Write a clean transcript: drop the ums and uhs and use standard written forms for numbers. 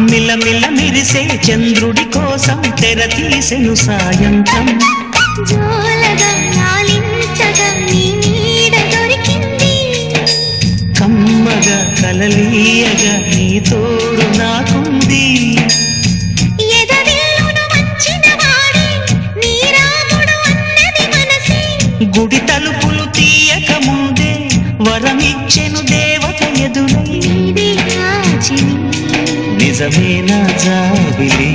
మిలమిల మిరిసే చంద్రుడి కోసం తెర తీసెను సాయంత్రం జోలగా లాలించగా నీ నీడ దొరికింది కమ్మగా కలలీయగా నీ తోడు నాకుంది ఎదవిల్లును వంచిన వాడే నీ రాముడు అన్నది మనసే గుడి తలుపులు తీయక ముందే వరమిచ్చెను దేవత ఎదురై నీదే రాజిని నిజమేనా జాబిలి